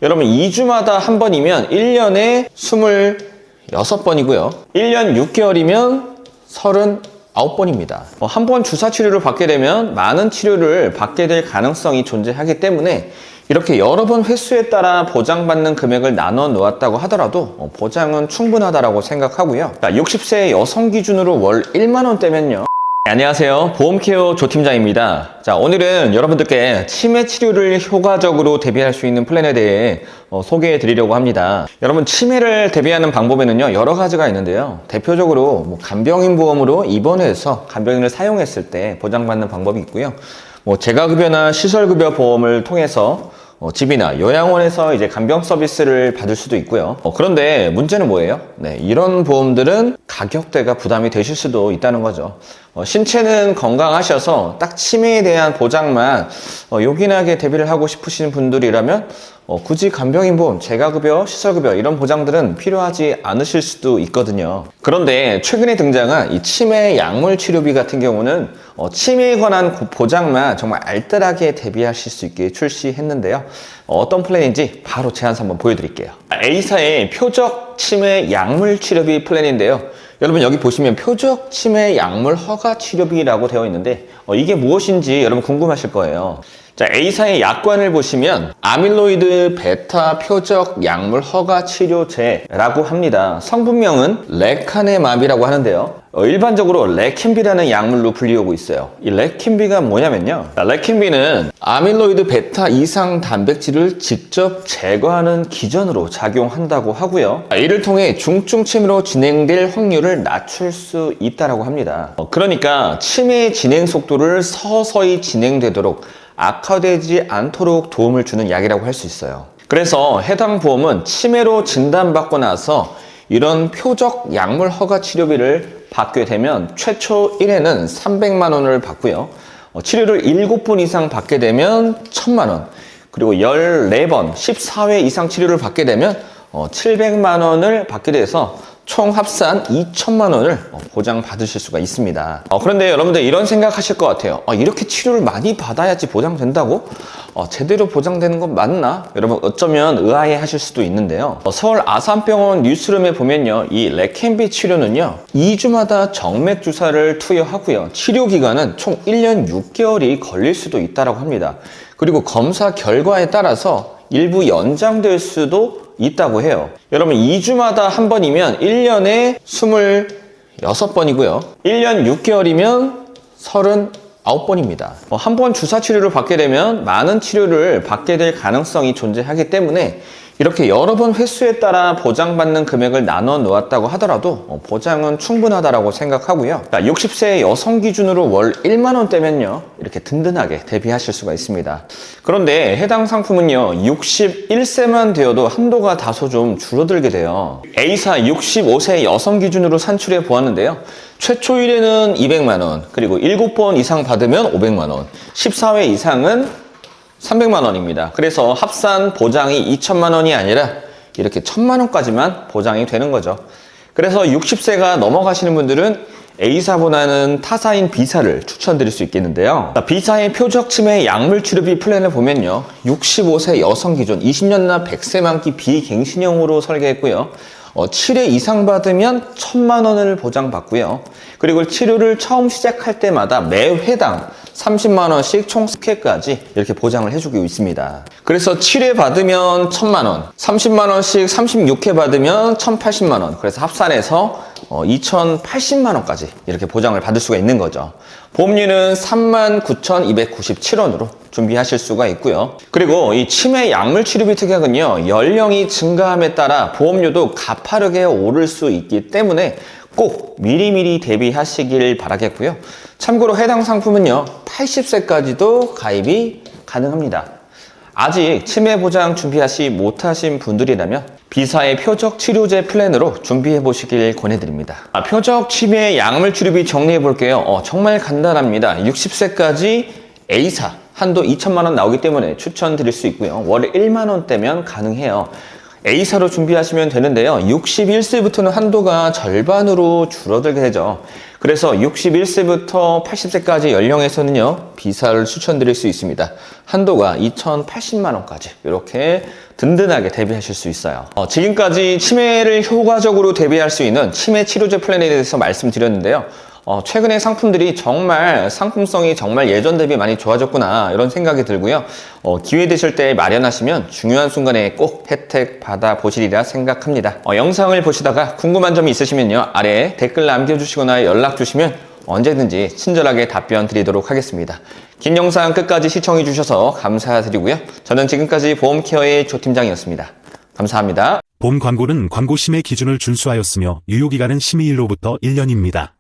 여러분 2주마다 한 번이면 1년에 26번이고요. 1년 6개월이면 39번입니다. 한 번 주사 치료를 받게 되면 많은 치료를 받게 될 가능성이 존재하기 때문에 이렇게 여러 번 횟수에 따라 보장받는 금액을 나눠 놓았다고 하더라도 보장은 충분하다고 생각하고요. 60세 여성 기준으로 월 1만 원대면요. 안녕하세요. 보험케어 조팀장입니다. 자, 오늘은 여러분들께 치매 치료를 효과적으로 대비할 수 있는 플랜에 대해 소개해 드리려고 합니다. 여러분, 치매를 대비하는 방법에는요, 여러 가지가 있는데요. 대표적으로 간병인 보험으로 입원해서 간병인을 사용했을 때 보장받는 방법이 있고요. 재가급여나 시설급여 보험을 통해서 집이나 요양원에서 이제 간병 서비스를 받을 수도 있고요. 그런데 문제는 뭐예요? 네, 이런 보험들은 가격대가 부담이 되실 수도 있다는 거죠. 신체는 건강하셔서 딱 치매에 대한 보장만 요긴하게 대비를 하고 싶으신 분들이라면 굳이 간병인 보험, 재가급여, 시설급여 이런 보장들은 필요하지 않으실 수도 있거든요. 그런데 최근에 등장한 이 치매 약물 치료비 같은 경우는 치매에 관한 보장만 정말 알뜰하게 대비하실 수 있게 출시했는데요. 어떤 플랜인지 바로 제안서 한번 보여드릴게요. A사의 표적 치매 약물 치료비 플랜인데요. 여러분 여기 보시면 표적 치매 약물 허가 치료비라고 되어 있는데 이게 무엇인지 여러분 궁금하실 거예요. 자, A사의 약관을 보시면 아밀로이드 베타 표적 약물 허가 치료제라고 합니다. 성분명은 레카네맙이라고 하는데요. 일반적으로 레킨비라는 약물로 불리우고 있어요. 이 레킨비가 뭐냐면요. 레킨비는 아밀로이드 베타 이상 단백질을 직접 제거하는 기전으로 작용한다고 하고요. 이를 통해 중증 치매로 진행될 확률을 낮출 수 있다고 합니다. 그러니까 치매의 진행 속도를 서서히 진행되도록 악화되지 않도록 도움을 주는 약이라고 할 수 있어요. 그래서 해당 보험은 치매로 진단받고 나서 이런 표적 약물 허가 치료비를 받게 되면 최초 1회는 300만 원을 받고요. 치료를 7번 이상 받게 되면 1000만 원, 그리고 14번, 14회 이상 치료를 받게 되면 700만 원을 받게 돼서 총 합산 2천만 원을 보장받으실 수가 있습니다. 그런데 여러분들 이런 생각하실 것 같아요. 이렇게 치료를 많이 받아야지 보장된다고? 제대로 보장되는 건 맞나? 여러분 어쩌면 의아해 하실 수도 있는데요. 서울 아산병원 뉴스룸에 보면요, 이 레켄비 치료는요 2주마다 정맥 주사를 투여하고요, 치료 기간은 총 1년 6개월이 걸릴 수도 있다고 합니다. 그리고 검사 결과에 따라서 일부 연장될 수도 있다고 해요. 여러분 2주마다 한 번이면 1년에 26번이고요. 1년 6개월이면 39번입니다. 한 번 주사 치료를 받게 되면 많은 치료를 받게 될 가능성이 존재하기 때문에 이렇게 여러 번 횟수에 따라 보장받는 금액을 나눠 놓았다고 하더라도 보장은 충분하다고 생각하고요. 60세 여성 기준으로 월 1만 원대면요, 이렇게 든든하게 대비하실 수가 있습니다. 그런데 해당 상품은요 61세만 되어도 한도가 다소 좀 줄어들게 돼요. A사 65세 여성 기준으로 산출해 보았는데요, 최초 1회는 200만 원, 그리고 7번 이상 받으면 500만 원, 14회 이상은 300만 원입니다. 그래서 합산 보장이 2천만 원이 아니라 이렇게 1000만 원까지만 보장이 되는 거죠. 그래서 60세가 넘어가시는 분들은 A사보다는 타사인 B사를 추천드릴 수 있겠는데요. B사의 표적 치매 약물 치료비 플랜을 보면요, 65세 여성 기준 20년나 100세 만기 비갱신형으로 설계했고요. 7회 이상 받으면 1000만 원을 보장받고요. 그리고 치료를 처음 시작할 때마다 매 회당 30만 원씩 총 10회까지 이렇게 보장을 해주고 있습니다. 그래서 7회 받으면 1000만 원, 30만 원씩 36회 받으면 1080만 원, 그래서 합산해서 2080만 원까지 이렇게 보장을 받을 수가 있는 거죠. 보험료는 39,297원으로 준비하실 수가 있고요. 그리고 이 치매 약물 치료비 특약은요, 연령이 증가함에 따라 보험료도 가파르게 오를 수 있기 때문에 꼭 미리미리 대비하시길 바라겠고요. 참고로 해당 상품은요 80세까지도 가입이 가능합니다. 아직 치매 보장 준비하시 못하신 분들이라면 B사의 표적 치료제 플랜으로 준비해 보시길 권해드립니다. 표적 치매 약물 치료비 정리해 볼게요. 정말 간단합니다. 60세까지 A사 한도 2천만 원 나오기 때문에 추천드릴 수 있고요. 월에 1만 원대면 가능해요. A사로 준비하시면 되는데요. 61세부터는 한도가 절반으로 줄어들게 되죠. 그래서 61세부터 80세까지 연령에서는요, 비사를 추천드릴 수 있습니다. 한도가 2,080만 원까지 이렇게 든든하게 대비하실 수 있어요. 지금까지 치매를 효과적으로 대비할 수 있는 치매 치료제 플랜에 대해서 말씀드렸는데요. 최근에 상품들이 정말 상품성이 정말 예전 대비 많이 좋아졌구나 이런 생각이 들고요. 기회 되실 때 마련하시면 중요한 순간에 꼭 혜택 받아보시리라 생각합니다. 영상을 보시다가 궁금한 점이 있으시면요, 아래에 댓글 남겨주시거나 연락 주시면 언제든지 친절하게 답변 드리도록 하겠습니다. 긴 영상 끝까지 시청해 주셔서 감사드리고요. 저는 지금까지 보험케어의 조 팀장이었습니다. 감사합니다. 본 광고는 광고 심의 기준을 준수하였으며 유효기간은 심의일로부터 1년입니다.